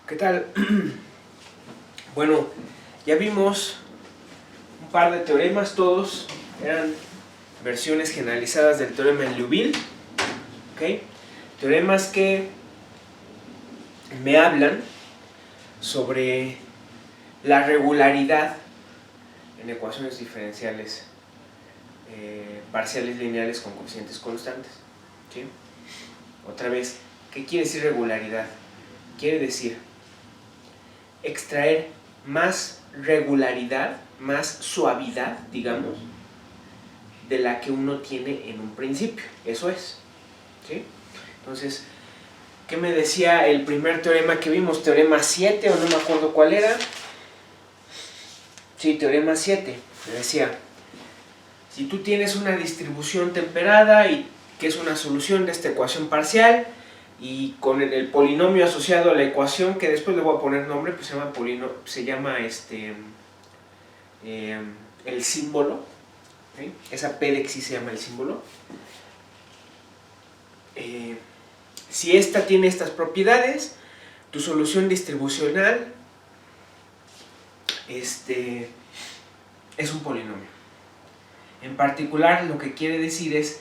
¿Qué tal? Bueno, ya vimos un par de teoremas, todos eran versiones generalizadas del teorema de Liouville, ¿ok? Teoremas que me hablan sobre la regularidad en ecuaciones diferenciales parciales lineales con coeficientes constantes, ¿sí? Otra vez, ¿qué quiere decir regularidad? Quiere decir extraer más regularidad, más suavidad, digamos, de la que uno tiene en un principio. Eso es, ¿sí? Entonces, ¿qué me decía el primer teorema que vimos? Teorema 7, o no me acuerdo cuál era. Sí, teorema 7. Me decía, si tú tienes una distribución temperada y que es una solución de esta ecuación parcial, y con el polinomio asociado a la ecuación, que después le voy a poner nombre, pues se llama el símbolo, ¿sí? Esa P de X se llama el símbolo. Si esta tiene estas propiedades, tu solución distribucional es un polinomio. En particular, lo que quiere decir es,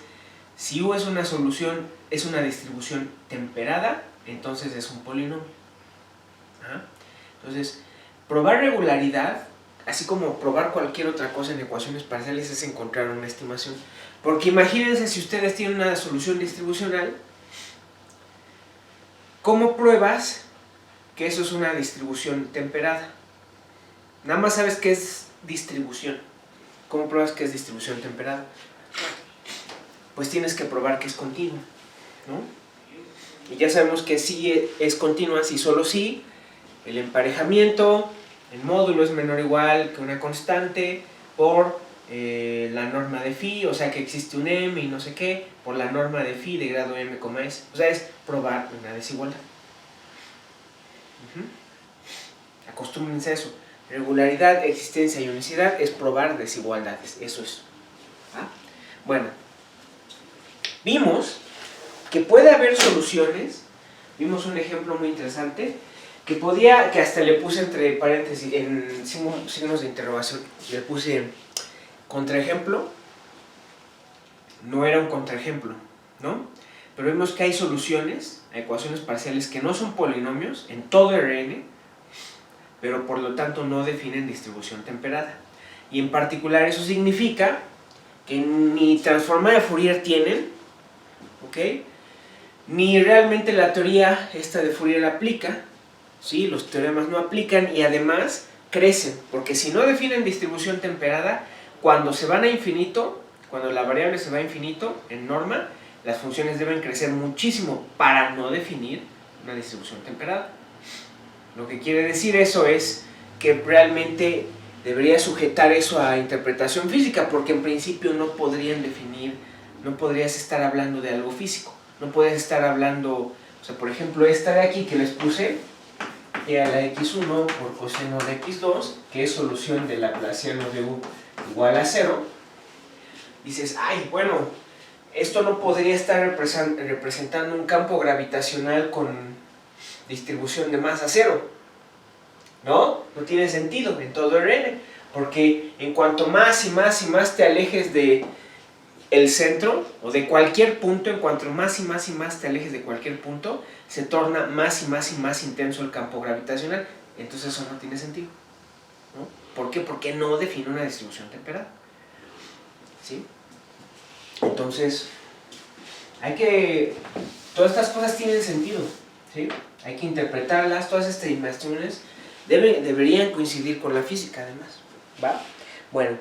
si U es una solución, es una distribución temperada, entonces es un polinomio. Entonces, probar regularidad, así como probar cualquier otra cosa en ecuaciones parciales, es encontrar una estimación. Porque imagínense si ustedes tienen una solución distribucional, ¿cómo pruebas que eso es una distribución temperada? Nada más sabes que es distribución. ¿Cómo pruebas que es distribución temperada? Pues tienes que probar que es continua, ¿no? Y ya sabemos que sí es continua si solo si el emparejamiento, el módulo es menor o igual que una constante por la norma de phi, o sea que existe un m y no sé qué, por la norma de phi de grado m, s. O sea, es probar una desigualdad. Acostúmbrense a eso. Regularidad, existencia y unicidad es probar desigualdades. Eso es. Bueno, vimos que puede haber soluciones. Vimos un ejemplo muy interesante que hasta le puse entre paréntesis, en signos de interrogación, le puse contraejemplo. No era un contraejemplo, ¿no? Pero vemos que hay soluciones a ecuaciones parciales que no son polinomios en todo Rn, pero por lo tanto no definen distribución temperada. Y en particular eso significa que ni transformada de Fourier tienen, ¿ok? Ni realmente la teoría esta de Fourier aplica, ¿sí? Los teoremas no aplican y además crecen, porque si no definen distribución temperada, cuando se van a infinito, cuando la variable se va a infinito en norma, las funciones deben crecer muchísimo para no definir una distribución temperada. Lo que quiere decir eso es que realmente debería sujetar eso a interpretación física, porque en principio no podrían definir, no podrías estar hablando de algo físico, no puedes estar hablando, o sea, por ejemplo, esta de aquí que les puse, era la x1 por coseno de x2, que es solución del laplaciano de u igual a 0. Dices, ay, bueno, esto no podría estar representando un campo gravitacional con distribución de masa 0. ¿No? No tiene sentido en todo Rn, porque en cuanto más y más y más te alejes de el centro, o de cualquier punto, en cuanto más y más y más te alejes de cualquier punto, se torna más y más y más intenso el campo gravitacional. Entonces eso no tiene sentido, ¿no? ¿Por qué? Porque no define una distribución temperada, ¿sí? Entonces, todas estas cosas tienen sentido, ¿sí? Hay que interpretarlas, todas estas estimaciones deberían coincidir con la física además, ¿va? Bueno,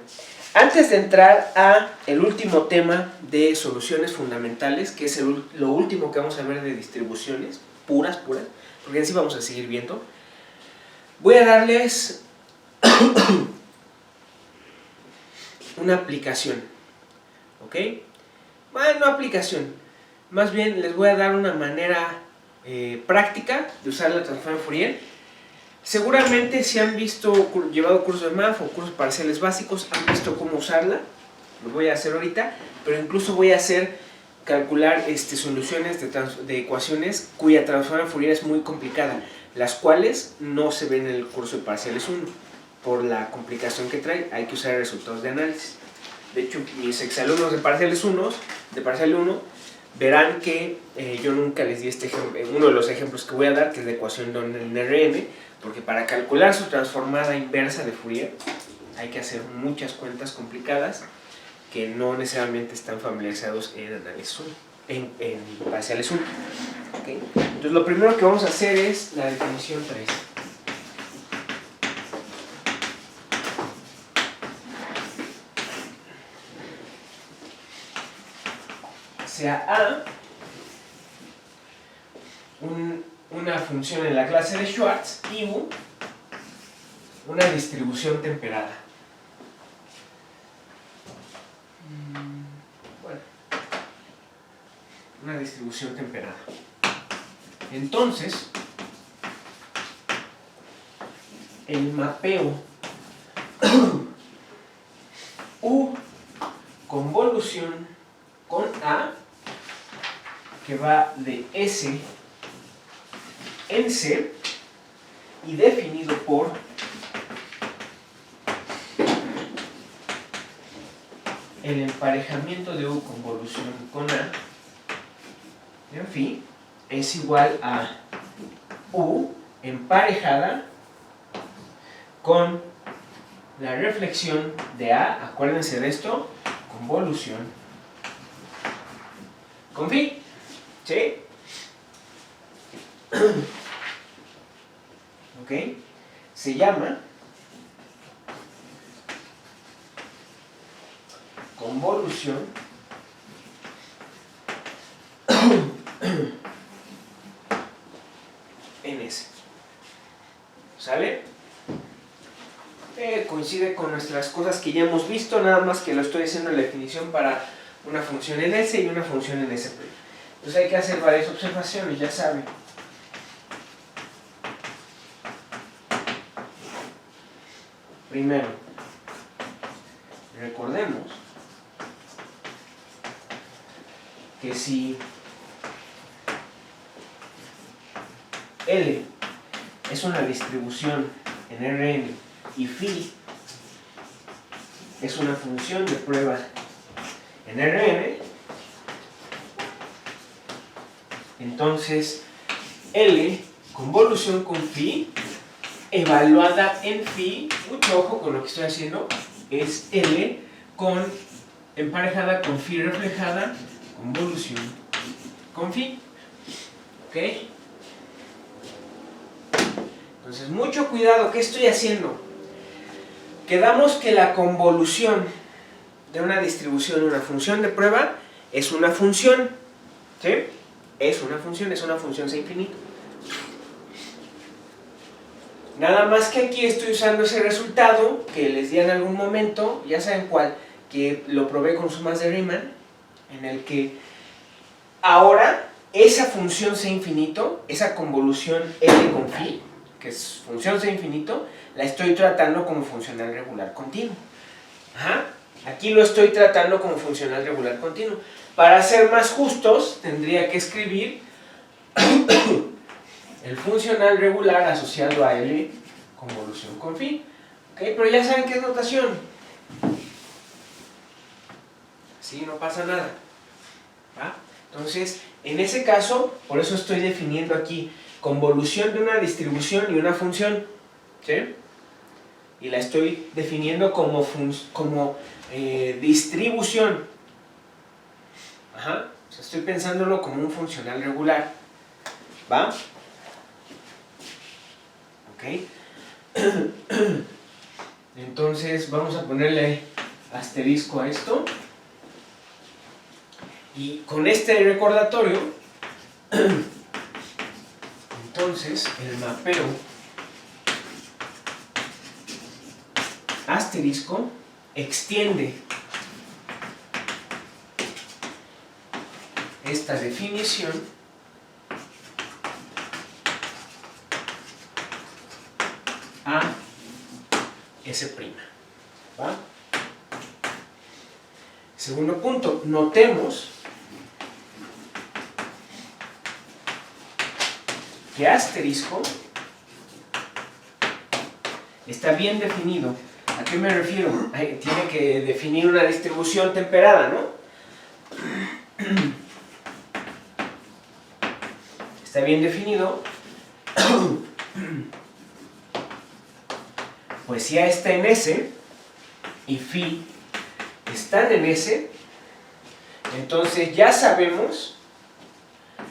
antes de entrar a el último tema de soluciones fundamentales, que es lo último que vamos a ver de distribuciones puras, porque así vamos a seguir viendo, voy a darles una aplicación, ¿ok? Bueno, no aplicación, más bien les voy a dar una manera práctica de usar la transformación de Fourier. Seguramente si han llevado cursos de MAF o cursos parciales básicos, han visto cómo usarla. Lo voy a hacer ahorita, pero incluso voy a hacer calcular soluciones de ecuaciones cuya transforma Fourier es muy complicada, las cuales no se ven en el curso de parciales 1. Por la complicación que trae, hay que usar resultados de análisis. De hecho, mis exalumnos de parciales 1, verán que yo nunca les di este ejemplo, uno de los ejemplos que voy a dar, que es la ecuación en Rn, porque para calcular su transformada inversa de Fourier hay que hacer muchas cuentas complicadas que no necesariamente están familiarizados en análisis 1, en parciales 1. ¿Okay? Entonces lo primero que vamos a hacer es la definición 3. Sea A una función en la clase de Schwartz y U una distribución temperada. Bueno, una distribución temperada. Entonces, el mapeo U convolución con A, que va de S en C, y definido por el emparejamiento de U convolución con A, en fin, es igual a U emparejada con la reflexión de A, acuérdense de esto, convolución con phi, ¿sí? ¿Ok? Se llama convolución en S. ¿Sale? Coincide con nuestras cosas que ya hemos visto, nada más que lo estoy haciendo en la definición para una función en S y una función en S'. Entonces hay que hacer varias observaciones, ya saben. Primero, recordemos que si L es una distribución en Rn y phi es una función de prueba en Rn, entonces L convolución con phi evaluada en phi, mucho ojo con lo que estoy haciendo, es L emparejada con phi reflejada, convolución con phi. ¿Ok? Entonces, mucho cuidado, ¿qué estoy haciendo? Quedamos que la convolución de una distribución, una función de prueba, es una función. ¿Sí? Es una función sin infinito. Nada más que aquí estoy usando ese resultado que les di en algún momento, ya saben cuál, que lo probé con sumas de Riemann, en el que ahora esa función C infinito, esa convolución L con phi, que es función C infinito, la estoy tratando como funcional regular continuo. Ajá. Aquí lo estoy tratando como funcional regular continuo. Para ser más justos, tendría que escribir el funcional regular asociado a L convolución con phi. ¿Okay? Pero ya saben qué es notación. Sí, no pasa nada. ¿Va? Entonces, en ese caso, por eso estoy definiendo aquí convolución de una distribución y una función. ¿Sí? Y la estoy definiendo como distribución. Ajá. O sea, estoy pensándolo como un funcional regular. ¿Va? ¿Ok? Entonces vamos a ponerle asterisco a esto. Y con este recordatorio, entonces el mapeo asterisco extiende esta definición a S'. ¿Va? Segundo punto, notemos que asterisco está bien definido. ¿A qué me refiero? Tiene que definir una distribución temperada, ¿no? Está bien definido. Pues si A está en S y phi están en S, entonces ya sabemos,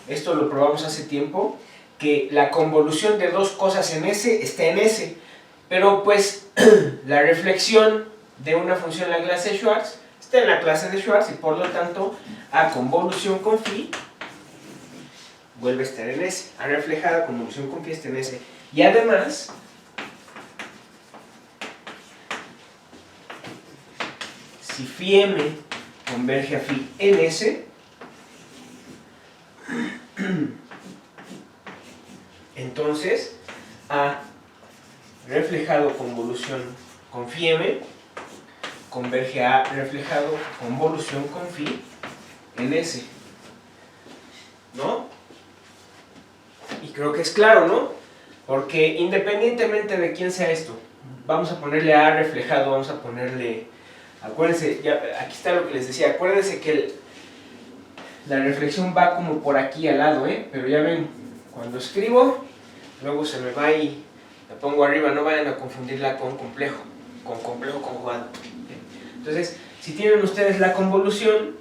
esto lo probamos hace tiempo, que la convolución de dos cosas en S está en S. Pero pues la reflexión de una función en la clase de Schwartz está en la clase de Schwartz y por lo tanto A convolución con phi vuelve a estar en S. A reflejada convolución con phi está en S. Y además, si phi m converge a phi en S, entonces A reflejado convolución con phi m converge a reflejado convolución con phi en S, ¿no? Y creo que es claro, ¿no? Porque independientemente de quién sea esto, vamos a ponerle A reflejado, vamos a ponerle, acuérdense, ya, aquí está lo que les decía, acuérdense que la reflexión va como por aquí al lado, pero ya ven, cuando escribo, luego se me va y la pongo arriba, no vayan a confundirla con complejo conjugado. Entonces, si tienen ustedes la convolución,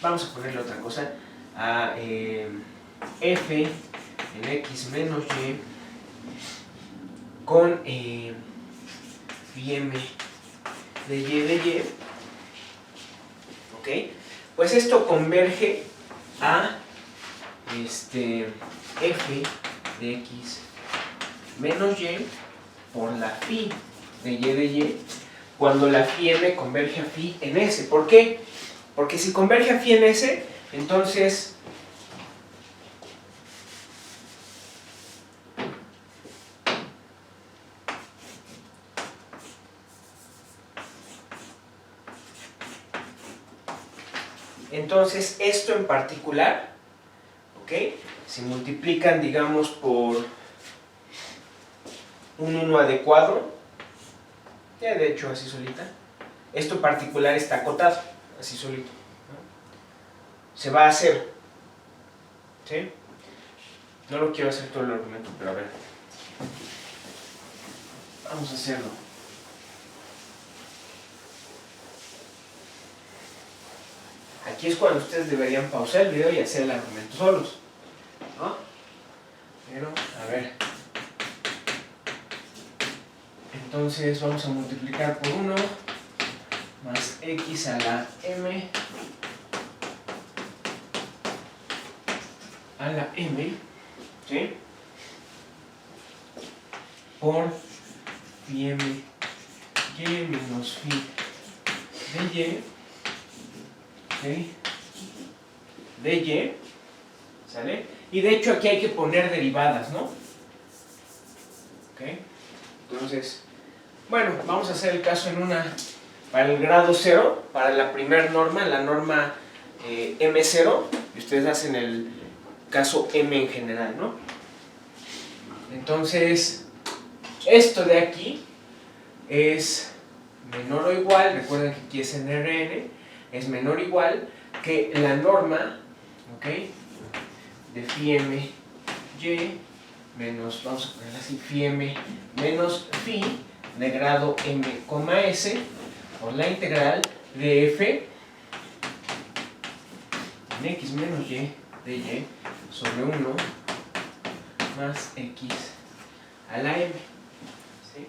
vamos a ponerle otra cosa, a f en x menos y con phi m de y, ¿ok? Pues esto converge a f de x menos y por la phi de y, cuando la phi m converge a phi en S. ¿Por qué? Porque si converge a phi en S, entonces esto en particular, ¿ok? Si multiplican, digamos, por un 1 adecuado, ya de hecho así solita, esto en particular está acotado, así solito, ¿no? Se va a hacer, ¿sí? No lo quiero hacer todo el argumento, pero a ver, vamos a hacerlo. Aquí es cuando ustedes deberían pausar el video y hacer el argumento solos, ¿no? Pero, a ver. Entonces vamos a multiplicar por 1 más x a la m ¿sí? Por phi m y menos phi de y, ¿sí? De y, ¿sale? Y de hecho aquí hay que poner derivadas, ¿no? ¿Ok? Entonces, bueno, vamos a hacer el caso para el grado 0, para la primera norma, la norma M0, y ustedes hacen el caso M en general, ¿no? Entonces, esto de aquí es menor o igual, recuerden que aquí es NRN, es menor o igual que la norma, ¿ok? De phi m y menos, vamos a ponerla así, phi m menos phi de grado m, s por la integral de f en x menos y de y sobre 1 más x a la m, ¿sí?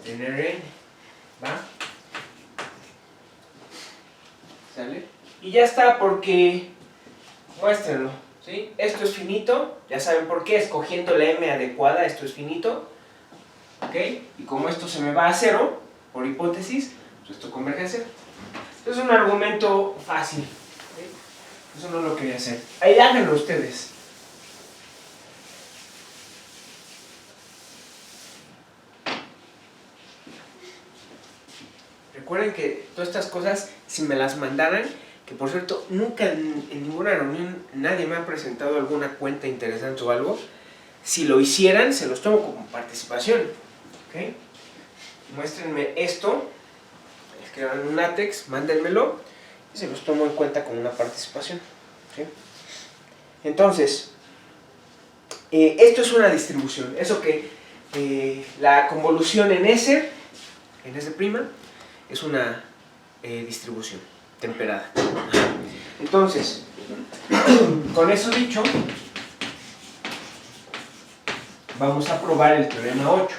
En Rn, ¿va? ¿Sale? Y ya está, porque muéstrenlo, ¿sí? Esto es finito, ya saben por qué, escogiendo la m adecuada, esto es finito, ¿ok? Y como esto se me va a 0, por hipótesis, pues esto converge a 0. Esto es un argumento fácil, ¿sí? Eso no lo quería hacer. Ahí háganlo ustedes. Recuerden que todas estas cosas, si me las mandaran, que por cierto, nunca en ninguna reunión nadie me ha presentado alguna cuenta interesante o algo. Si lo hicieran, se los tomo como participación. ¿Okay? Muéstrenme esto, escriban un látex, mándenmelo y se los tomo en cuenta como una participación. ¿Okay? Entonces, esto es una distribución. Eso que la convolución en S' es una distribución temperada. Entonces, con eso dicho, vamos a probar el teorema 8.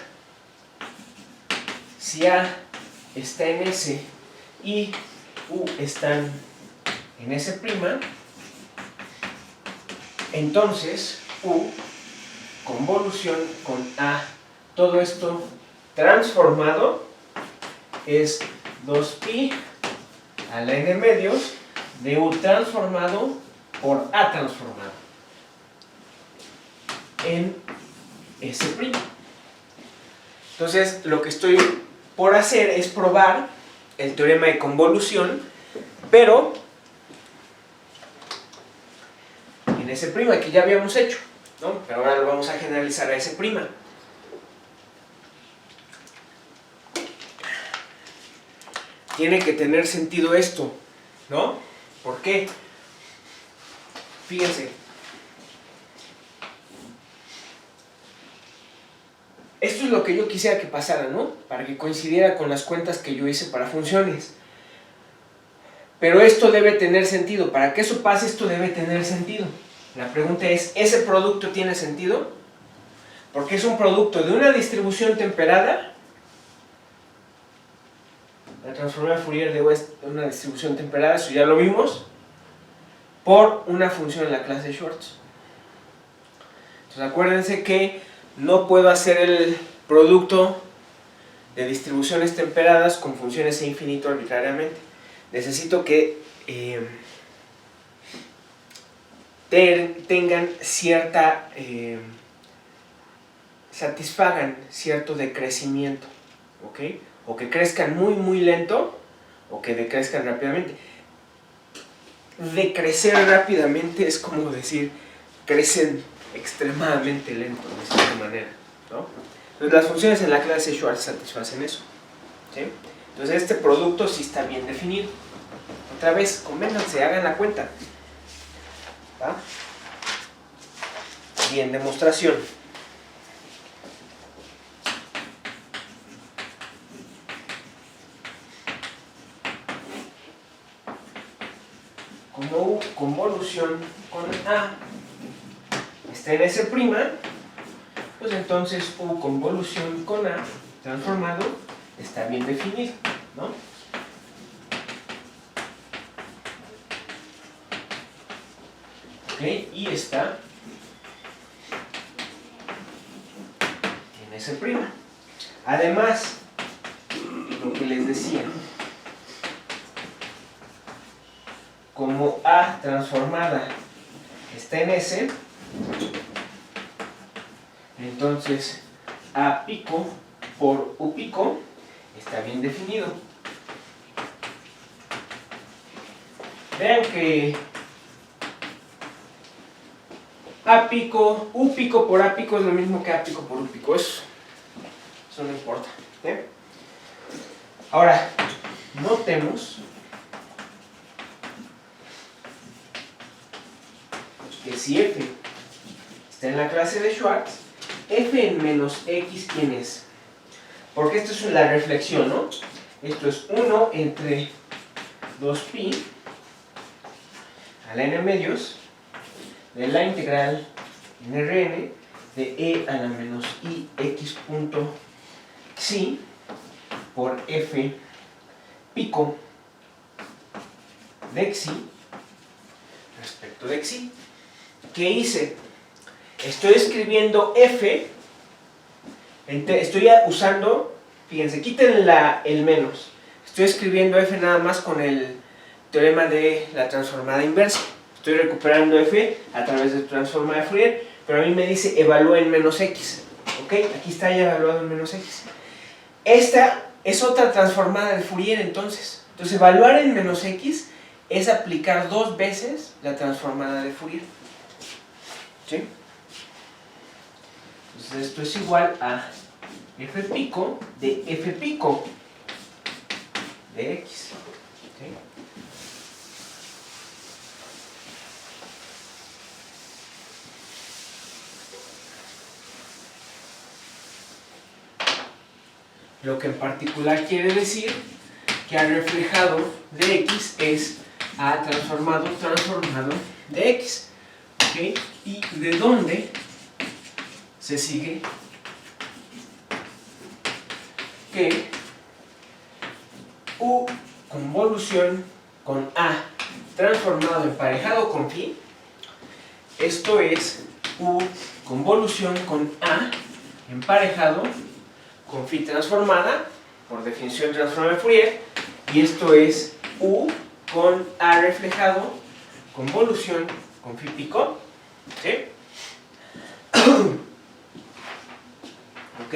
Si A está en S y U están en S', entonces U convolución con A, todo esto transformado, es 2pi a la n medios de U transformado por A transformado en S'. Entonces, lo que estoy por hacer es probar el teorema de convolución, pero en S', que ya habíamos hecho, ¿no? Pero ahora lo vamos a generalizar a S'. Tiene que tener sentido esto, ¿no? ¿Por qué? Fíjense. Esto es lo que yo quisiera que pasara, ¿no? Para que coincidiera con las cuentas que yo hice para funciones. Pero esto debe tener sentido. Para que eso pase, esto debe tener sentido. La pregunta es, ¿ese producto tiene sentido? Porque es un producto de una distribución temperada. La transformada de Fourier de una distribución temperada, eso ya lo vimos, por una función en la clase de Schwartz. Entonces acuérdense que no puedo hacer el producto de distribuciones temperadas con funciones e infinito arbitrariamente. Necesito que tengan cierta, satisfagan cierto decrecimiento, ¿ok? O que crezcan muy muy lento o que decrezcan rápidamente. Decrecer rápidamente es como decir, crecen extremadamente lento de cierta manera, ¿no? Entonces las funciones en la clase de Schwartz satisfacen eso, ¿sí? Entonces este producto sí está bien definido. Otra vez, convénganse, hagan la cuenta, ¿va? Bien, demostración. Como U convolución con A está en S', pues entonces U convolución con A transformado está bien definido, ¿no? Ok, y está en S'. Además, lo que les decía, como A transformada está en S, entonces A pico por U pico está bien definido. Vean que A pico, U pico por A pico es lo mismo que A pico por U pico. Eso no importa, ¿eh? Ahora, notemos que si F está en la clase de Schwartz, F en menos X, ¿quién es? Porque esto es la reflexión, ¿no? Esto es 1 entre 2pi a la n medios de la integral en Rn de e a la menos i x punto xi por F pico de xi respecto de xi. ¿Qué hice? Estoy escribiendo F, estoy usando, fíjense, quiten el menos. Estoy escribiendo F nada más con el teorema de la transformada inversa. Estoy recuperando F a través de transformada de Fourier, pero a mí me dice evalúa en menos X. ¿Ok? Aquí está ya evaluado en menos X. Esta es otra transformada de Fourier entonces. Entonces evaluar en menos X es aplicar 2 veces la transformada de Fourier. ¿Sí? Entonces esto es igual a f pico de f pico de x. ¿Sí? Lo que en particular quiere decir que al reflejado de x es a transformado de x. ¿Okay? ¿Y de dónde se sigue que u convolución con a transformado emparejado con phi? Esto es u convolución con a emparejado con phi transformada, por definición transformada de Fourier, y esto es u con a reflejado convolución con phi pico. ¿Sí? ¿Ok?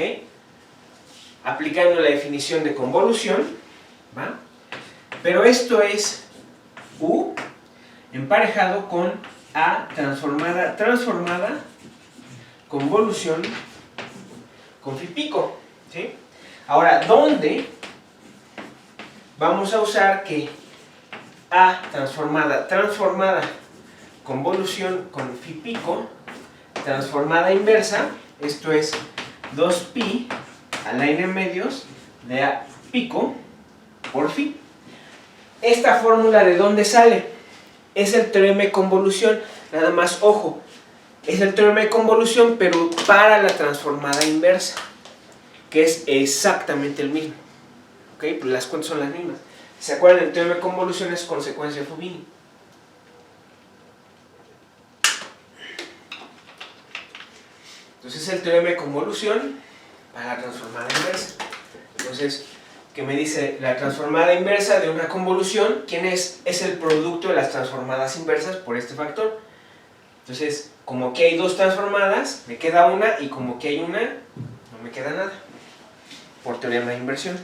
Aplicando la definición de convolución, ¿va? Pero esto es u emparejado con a transformada convolución con phi pico. ¿Sí? Ahora, ¿dónde vamos a usar que a transformada convolución con phi pico transformada inversa? Esto es 2pi a la n medios de a pico por phi. ¿Esta fórmula de dónde sale? Es el teorema de convolución. Nada más, ojo, es el teorema de convolución, pero para la transformada inversa, que es exactamente el mismo. ¿Ok? Pues las cuentas son las mismas. ¿Se acuerdan? El teorema de convolución es consecuencia de Fubini. Entonces es el teorema de convolución para la transformada inversa. Entonces, ¿qué me dice? La transformada inversa de una convolución, ¿quién es? Es el producto de las transformadas inversas por este factor. Entonces, como aquí hay 2 transformadas, me queda una, y como aquí hay una, no me queda nada, por teorema de inversión.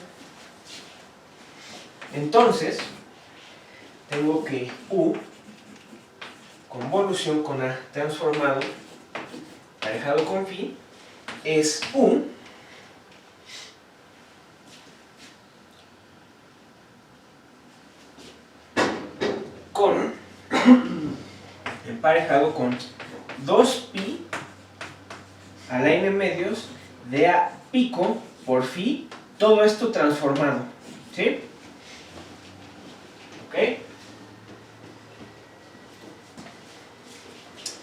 Entonces, tengo que u convolución con a transformado emparejado con phi es u con emparejado con 2pi a la n medios de a pico por phi, todo esto transformado. ¿Sí? ¿Ok?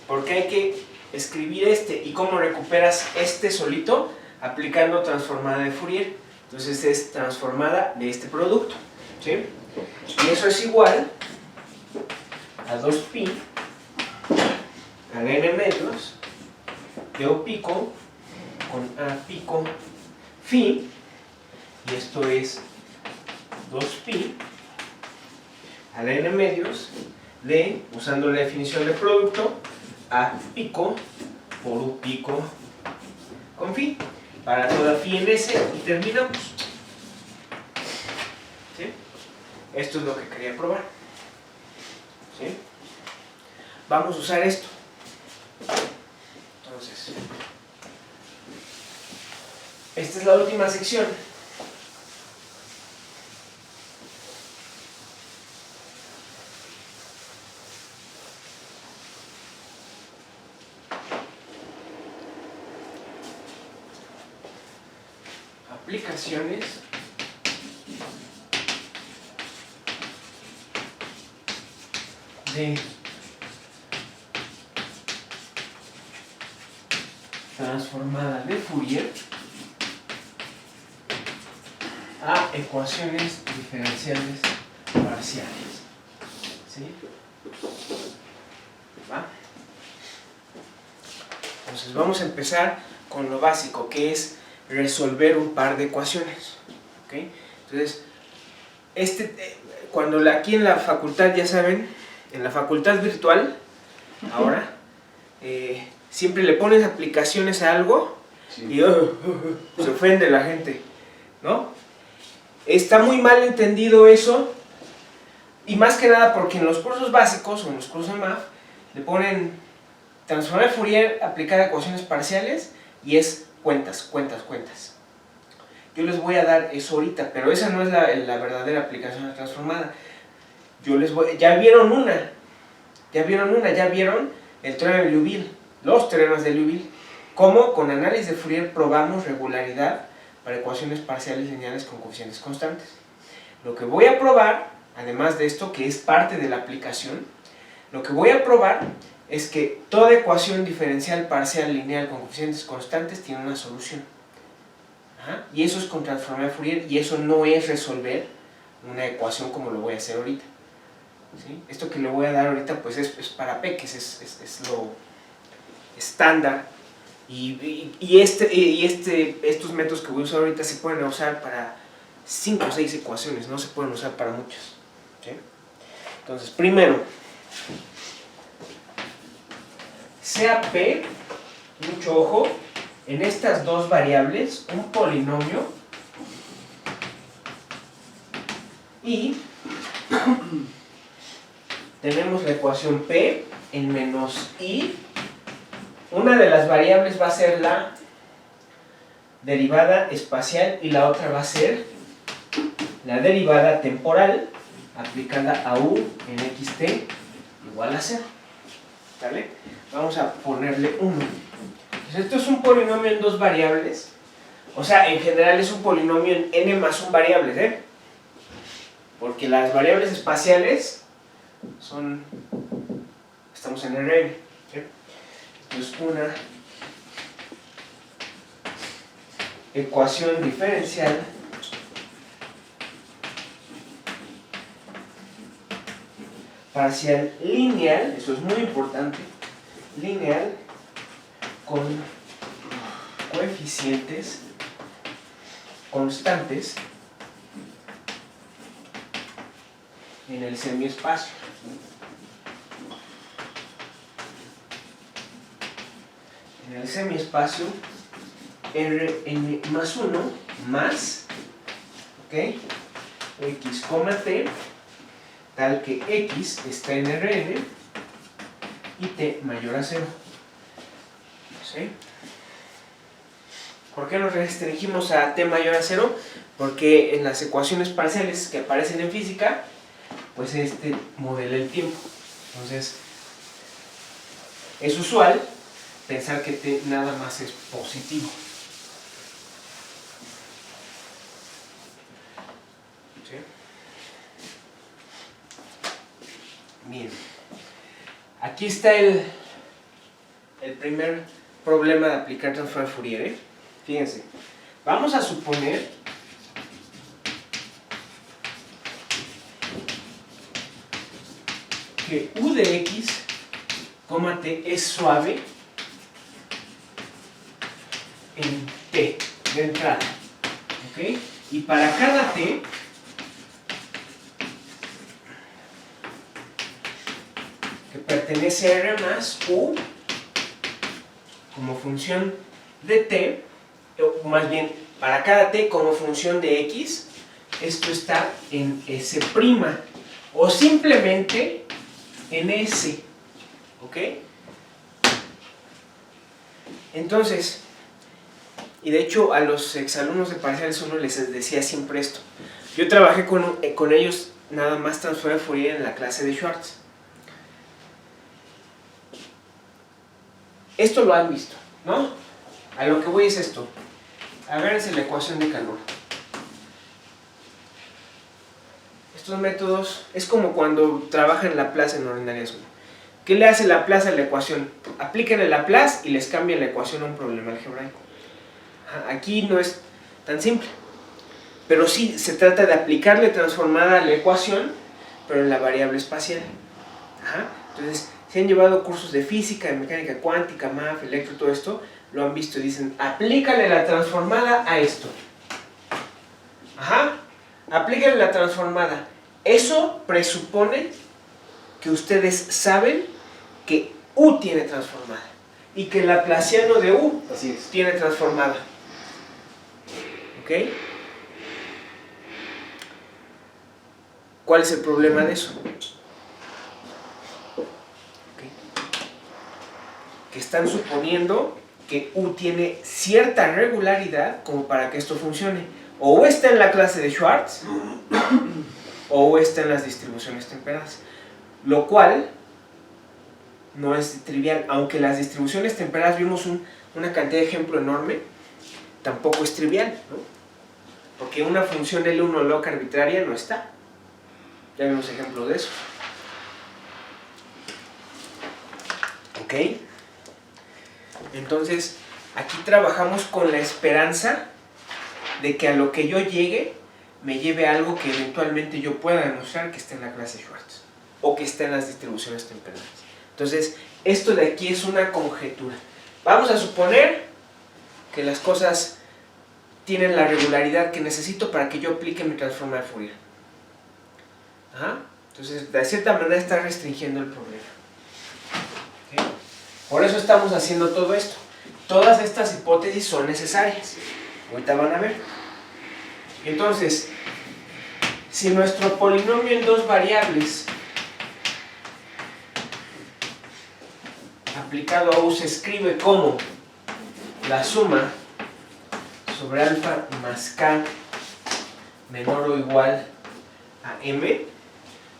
Porque hay que escribir este. ¿Y cómo recuperas este solito? Aplicando transformada de Fourier. Entonces es transformada de este producto. ¿Sí? Y eso es igual a 2pi a la n medios de o pico con a pico phi, y esto es 2pi a la n medios de, usando la definición de producto, a pico por u pico con phi, para toda phi en S, y terminamos. ¿Sí? Esto es lo que quería probar. ¿Sí? Vamos a usar esto. Entonces, esta es la última sección. Aplicaciones de transformada de Fourier a ecuaciones diferenciales parciales. ¿Sí? ¿Va? Entonces vamos a empezar con lo básico, que es resolver un par de ecuaciones. ¿Okay? Entonces, cuando aquí en la facultad, ya saben, en la facultad virtual, ahora, siempre le pones aplicaciones a algo, sí, y se ofende la gente, ¿no? Está muy mal entendido eso, Y más que nada porque en los cursos básicos o en los cursos de MAF le ponen transformada de Fourier aplicada a ecuaciones parciales y es cuentas, cuentas, cuentas. Yo les voy a dar eso ahorita, pero esa no es la verdadera aplicación de la transformada. Ya vieron el teorema de Liouville, los teoremas de Liouville, cómo con análisis de Fourier probamos regularidad para ecuaciones parciales lineales con coeficientes constantes. Lo que voy a probar, además de esto que es parte de la aplicación, lo que voy a probar es que toda ecuación diferencial parcial lineal con coeficientes constantes tiene una solución. Ajá. Y eso es con transformada de Fourier, y eso no es resolver una ecuación como lo voy a hacer ahorita. ¿Sí? Esto que le voy a dar ahorita pues es para peques, es lo estándar, y estos métodos que voy a usar ahorita se pueden usar para 5 o 6 ecuaciones, no se pueden usar para muchas. ¿Sí? Entonces, primero, sea P, mucho ojo, en estas dos variables, un polinomio y tenemos la ecuación P en menos I. Una de las variables va a ser la derivada espacial y la otra va a ser la derivada temporal aplicada a U en xt igual a 0. ¿Vale? Vamos a ponerle 1. Entonces, esto es un polinomio en dos variables. O sea, en general es un polinomio en n más 1 variables, ¿eh? Porque las variables espaciales estamos en Rn. ¿Sí? Entonces, una ecuación diferencial parcial lineal, eso es muy importante, lineal con coeficientes constantes en el semiespacio. En el semiespacio Rn más 1 más, ¿ok?, x, t, tal que x está en Rn y t mayor a 0. ¿Sí? ¿Por qué nos restringimos a t mayor a 0? Porque en las ecuaciones parciales que aparecen en física, pues modela el tiempo. Entonces, es usual pensar que t nada más es positivo. ¿Sí? Bien. Aquí está el primer problema de aplicar transformada de Fourier, ¿eh? Fíjense. Vamos a suponer que u de x, t es suave en t de entrada, ¿ok? Y para cada t que pertenece a R más u como función de t, o más bien para cada t como función de x, esto está en S' o simplemente en S, ¿ok? Entonces, y de hecho a los exalumnos de parciales uno les decía siempre esto. Yo trabajé con ellos nada más transformada de Fourier en la clase de Schwartz. Esto lo han visto, ¿no? A lo que voy es esto. Agárrense la ecuación de calor. Estos métodos es como cuando trabajan en Laplace en ordinarias 1. ¿Qué le hace Laplace a la ecuación? Aplican el Laplace y les cambian la ecuación a un problema algebraico. Aquí no es tan simple, pero sí se trata de aplicarle transformada a la ecuación, pero en la variable espacial. Entonces, si han llevado cursos de física, de mecánica cuántica, MAF, electro, todo esto, lo han visto y dicen, aplícale la transformada a esto. Aplícale la transformada. Eso presupone que ustedes saben que U tiene transformada y que el laplaciano de U tiene transformada. ¿Ok? ¿Cuál es el problema de eso? Okay. Que están suponiendo que U tiene cierta regularidad como para que esto funcione. O está en la clase de Schwartz o está en las distribuciones temperadas. Lo cual no es trivial. Aunque las distribuciones temperadas vimos una cantidad de ejemplo enorme, tampoco es trivial, ¿no? Porque una función L1 loca arbitraria no está. Ya vimos ejemplos de eso. ¿Ok? Entonces, aquí trabajamos con la esperanza de que a lo que yo llegue, me lleve a algo que eventualmente yo pueda demostrar que está en la clase Schwartz o que está en las distribuciones temperadas. Entonces, esto de aquí es una conjetura. Vamos a suponer que las cosas tienen la regularidad que necesito para que yo aplique mi transforma de Fourier. ¿Ah? Entonces, de cierta manera está restringiendo el problema. ¿Okay? Por eso estamos haciendo todo esto. Todas estas hipótesis son necesarias. Ahorita van a ver. Entonces, si nuestro polinomio en dos variables aplicado a U se escribe como la suma sobre alfa más k menor o igual a m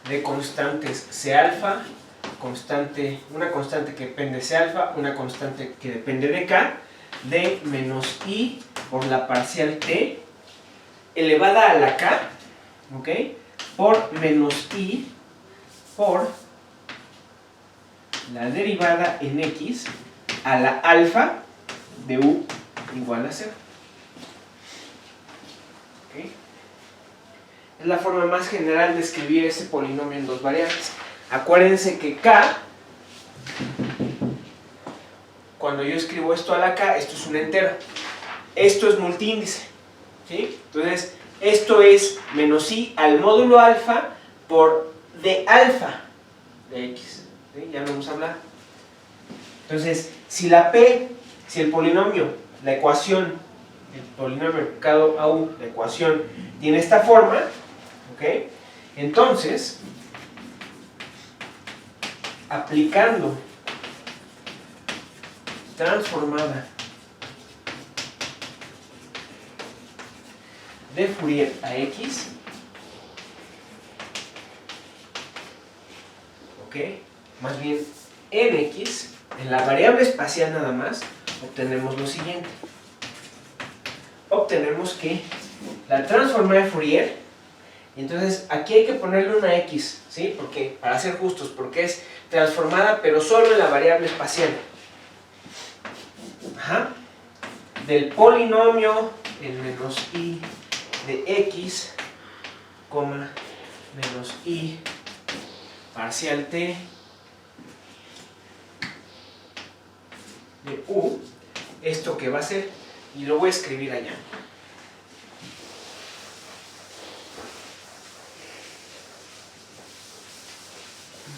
de constantes C alfa, una constante que depende de C alfa, una constante que depende de k, de menos i por la parcial t elevada a la k, ¿ok? Por menos i por la derivada en x a la alfa de u igual a 0. ¿Okay? Es la forma más general de escribir ese polinomio en dos variables. Acuérdense que k, cuando yo escribo esto a la k, esto es un entero. Esto es multiíndice. ¿Sí? Entonces, esto es menos i al módulo alfa por d alfa de x. ¿Sí? Ya lo vamos a hablar. Entonces, si el polinomio, la ecuación, el polinomio aplicado a u, la ecuación, tiene esta forma, ¿ok? Entonces, aplicando transformada de Fourier a x, ¿ok? Más bien en x, en la variable espacial nada más, obtenemos lo siguiente. Obtenemos que la transformada de Fourier, entonces aquí hay que ponerle una x, ¿sí? Porque, para ser justos, porque es transformada pero solo en la variable espacial. Ajá. Del polinomio en menos i de x, menos i parcial t de u, esto que va a ser, y lo voy a escribir allá.